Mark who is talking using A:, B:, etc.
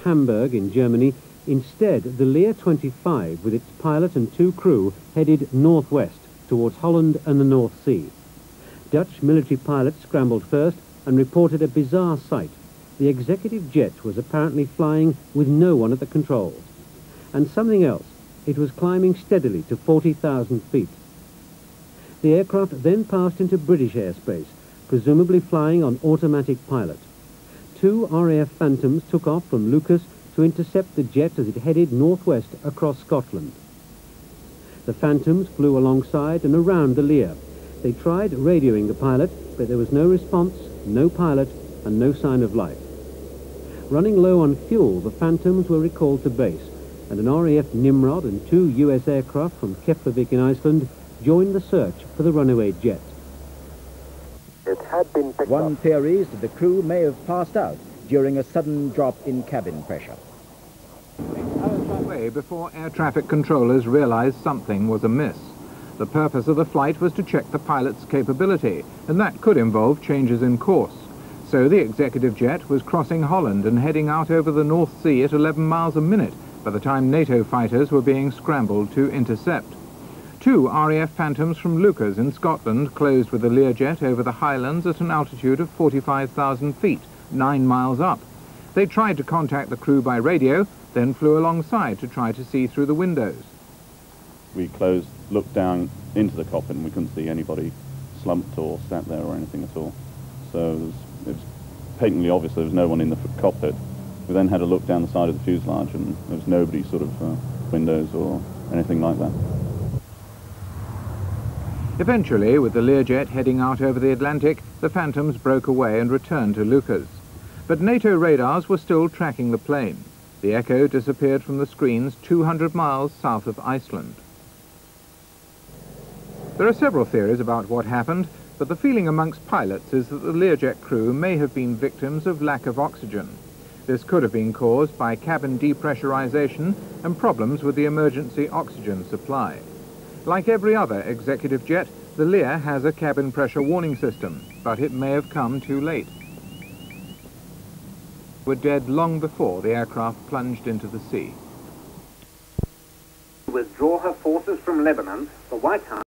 A: Hamburg in Germany, instead the Lear 25 with its pilot and 2 crew headed northwest towards Holland and the North Sea. Dutch military pilots scrambled first and reported a bizarre sight. The executive jet was apparently flying with no one at the controls. And something else, it was climbing steadily to 40,000 feet. The aircraft then passed into British airspace, presumably flying on automatic pilot. 2 RAF Phantoms took off from Lucas to intercept the jet as it headed northwest across Scotland. The Phantoms flew alongside and around the Lear. They tried radioing the pilot, but there was no response, no pilot, and no sign of life. Running low on fuel, the Phantoms were recalled to base, and an RAF Nimrod and 2 US aircraft from Keflavik in Iceland joined the search for the runaway jet.
B: It had been picked
C: One
B: up.
C: theory is that the crew may have passed out during a sudden drop in cabin pressure.
D: Way before air traffic controllers realized something was amiss. The purpose of the flight was to check the pilot's capability, and that could involve changes in course. So the executive jet was crossing Holland and heading out over the North Sea at 11 miles a minute by the time NATO fighters were being scrambled to intercept. 2 RAF Phantoms from Lucas in Scotland closed with the Lear Jet over the Highlands at an altitude of 45,000 feet, 9 miles up. They tried to contact the crew by radio, then flew alongside to try to see through the windows.
E: We looked down into the cockpit and we couldn't see anybody slumped or sat there or anything at all. So it was patently obvious there was no one in the cockpit. We then had a look down the side of the fuselage and there was nobody sort of windows or anything like that.
D: Eventually, with the Learjet heading out over the Atlantic, the Phantoms broke away and returned to Lucas. But NATO radars were still tracking the plane. The Echo disappeared from the screens 200 miles south of Iceland. There are several theories about what happened, but the feeling amongst pilots is that the Learjet crew may have been victims of lack of oxygen. This could have been caused by cabin depressurization and problems with the emergency oxygen supply. Like every other executive jet, the Lear has a cabin pressure warning system, but it may have come too late. Were dead long before the aircraft plunged into the sea.
F: To withdraw her forces from Lebanon, the White House